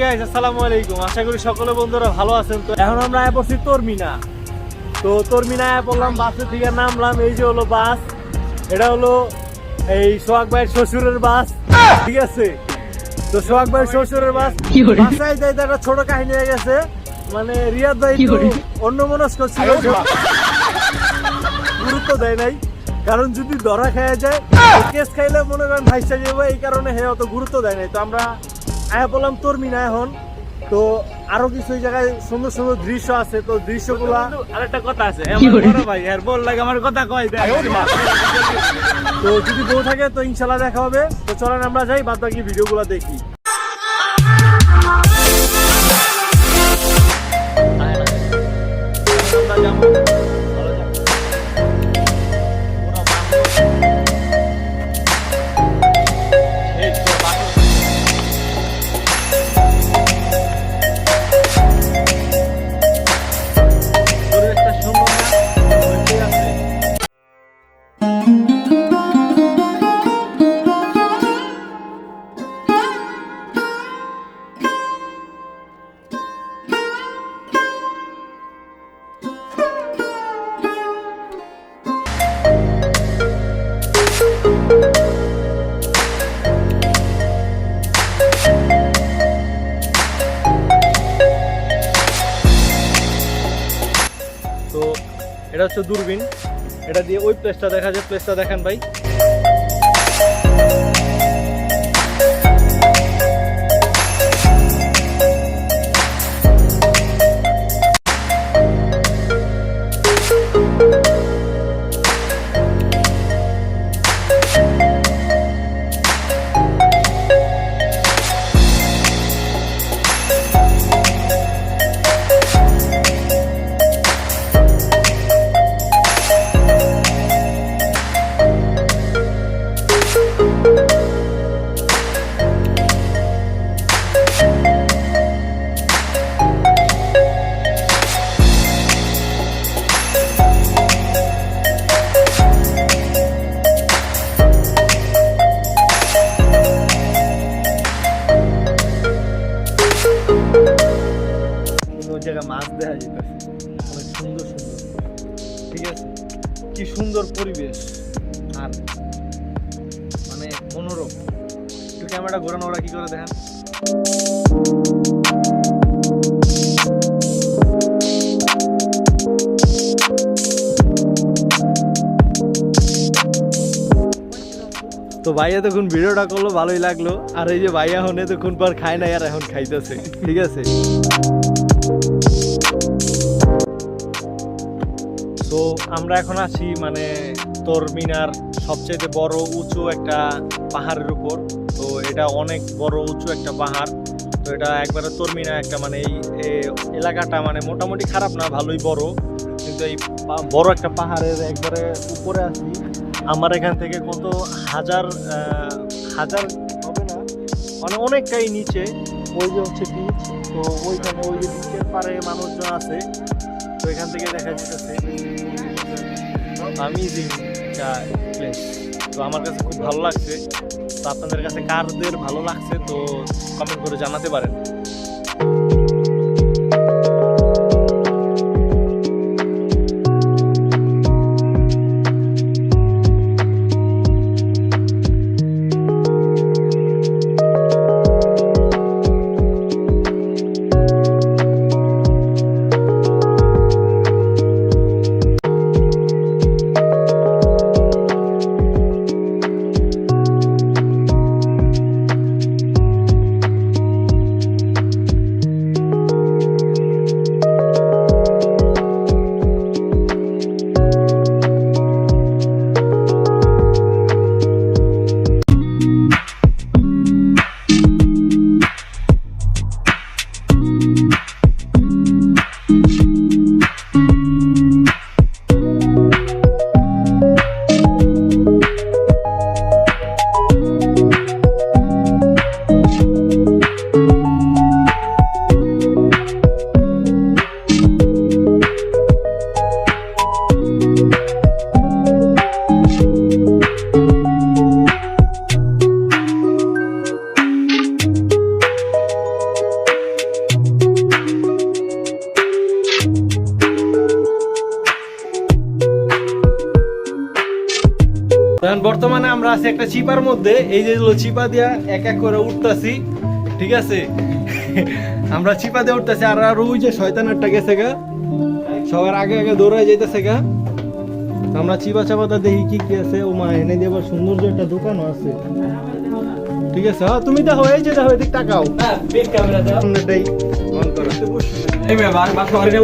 Guys, আসসালামু আলাইকুম। আশা করি সকলে বন্ধুরা ভালো আছেন। তো এখন আমরা আয়া পড়ছি তরমিনা। তো তরমিনা আয়া পড়লাম, বাসে থেকে নামলাম। এই যে হলো বাস, এটা হলো এই সোহাগ ভাইয়ের শ্বশুরের বাস, ঠিক আছে? তো সোহাগ ভাইয়ের শ্বশুরের বাস। বাসায় যাইতে একটা ছোট কাহিনী হয়ে গেছে, মানে রিয়াদ ভাই একটু অন্যমনস্ক ছিল, গুরুত্ব দেয় নাই। কারণ যদি ধরা খাওয়া যায়, কেস খাইলে মনে করেন ভাইসা যাবো, এই কারণে হে অত গুরুত্ব দেয় নাই। তো আমরা আয়া বললাম তরমিনা এখন। তো আরো কিছু জায়গায় সুন্দর সুন্দর দৃশ্য আছে, তো দৃশ্যগুলা আরেকটা কথা আছে ভাই, আর বল লাগে আমার কথা কয় দেয়। তো যদি বউ থাকে তো ইনশাল্লাহ দেখা হবে। তো চলেন আমরা যাই, বাদ বাকি ভিডিওগুলো দেখি। তো এটা হচ্ছে দূরবীন, এটা দিয়ে ওই প্লেসটা দেখা যায়। প্লেসটা দেখেন ভাই। মাছ দেখা যেতেছে, অনেক সুন্দর সুন্দর, ঠিক আছে? কি সুন্দর পরিবেশ আর মানে মনোরম। একটু ক্যামেরাটা ঘোরানো, ওরা কি করে দেখেন। তো ভাইয়া তখন ভিডিওটা করলো, ভালোই লাগলো। আর এই যে ভাইয়া এখন এতক্ষণ পর খায় নাই, আর এখন খাইতেছে, ঠিক আছে? তো আমরা এখন আছি মানে তরমিনার সবচেয়ে বড় উঁচু একটা পাহাড়ের উপর। তো এটা অনেক বড় উঁচু একটা পাহাড়। তো এটা একবারে তরমিনা একটা মানে এই এলাকাটা মানে মোটামুটি খারাপ না, ভালোই বড়। কিন্তু এই বড় একটা পাহাড়ের একবারে উপরে আছি। আমার এখান থেকে কত হাজার হাজার হবে না, মানে অনেকটাই নিচে। ওই যে হচ্ছে বিচ, তো ওইখানে ওই যে বিচের পাড়ে মানুষজন আছে। তো এখান থেকে দেখা যেতেছে অ্যামেজিং একটা প্লেস। তো আমার কাছে খুব ভালো লাগছে। তো আপনাদের কাছে কারদের ভালো লাগছে তো কমেন্ট করে জানাতে পারেন। এখন বর্তমানে আমরা আছি একটা চিপার মধ্যে, এই যে হলো চিপা দিয়া এক এক করে উঠতাছি, ঠিক আছে? আমরা চিপা দিয়ে উঠতেছি, আর ওই যে শয়তানেরটা গেছে গা, সবার আগে আগে দৌড়ায় যাইতেছে গা। আমরা চিপা চাপাটা দেখি কি কি আছে। ও মা, এনে দিয়ে আবার সৌন্দর্য একটা দোকানও আছে, ঠিক আছে? হ্যাঁ, তুমি দেখো, এই যে দেখো, এদিক তাকাও, সামনেটাই অন করো।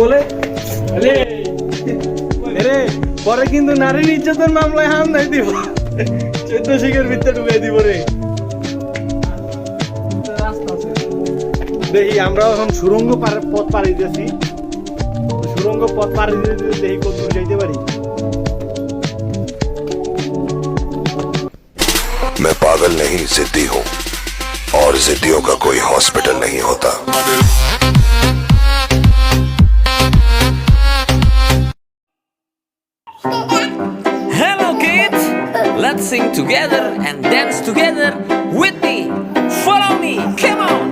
বলে রে, পরে কিন্তু নারীর ইজ্জতের মামলায় হাম নাই দিব, 14 শিখের ভিতরে ঢুকাই দিব রে। দেখি আমরা এখন সুরঙ্গ পথ পাড়ি দিয়েছি, সুরঙ্গ পথ পাড়ি দিয়ে দেখি কত দূর যাইতে পারি। मैं पागल नहीं जिद्दी हूँ और जिद्दियों का कोई हॉस्पिटल नहीं होता। Hello kids, let's sing together and dance together with me. Follow me, come on.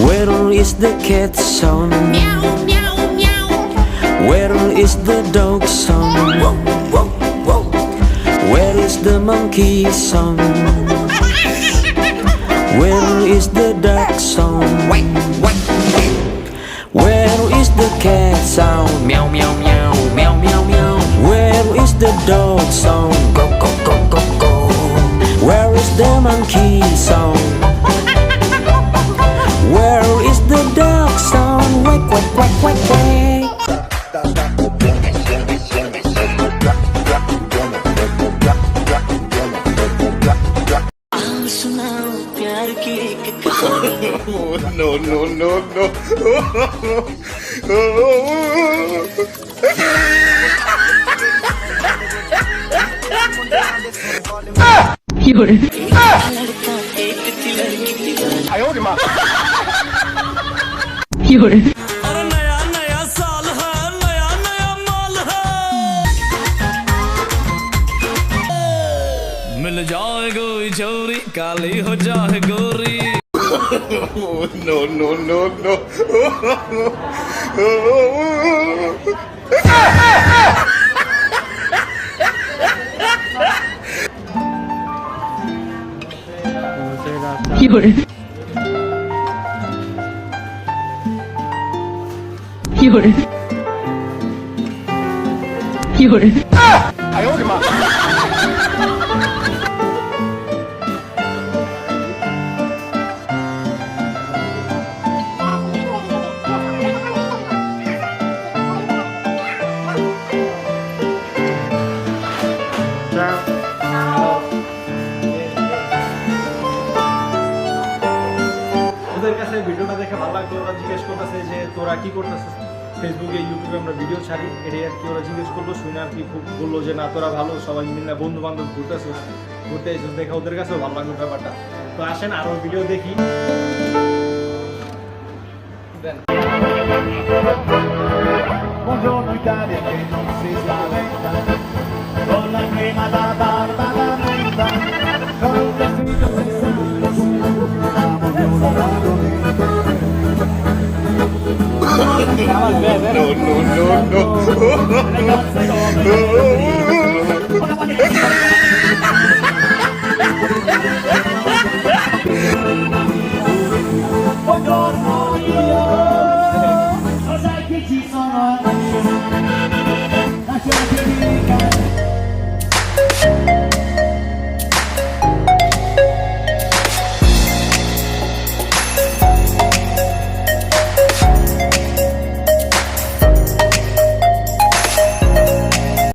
Where is the cat song? Meow, meow, meow. Where is the dog song? Whoa, whoa, whoa. Where is the monkey song? Where is the duck song? Quack, quack. Where is the cat song? Meow, meow, meow, meow, meow, meow. Where is the dog song? Go, go, go, go, go. Where is the monkey song? Where is the dog song? Quack, quack, quack, quack, quack. नया नया साल है, नया नया माल है, मिल जाए कोई चोरी, काली हो जाए गोरी। ওদের কাছে ভিডিওটা দেখে ভালো লাগলো, ওরা জিজ্ঞেস করতেছে যে তোরা কি করতেছিস ফেসবুকে, ইউটিউবে আমরা ভিডিও ছাড়ি, এটাই আর কি ওরা জিজ্ঞেস করলো। শুনে আর কি খুব বললো যে না, তোরা ভালো, সবাই মিলে বন্ধু বান্ধব ঘুরতে এসেছিস, দেখে ওদের কাছেও ভালো লাগলো ব্যাপারটা। তো আসেন আরো ভিডিও দেখি। Buongiorno Italia che non si spaventa, con la crema da barba da menta, con un vestito senza amo di una ragazze come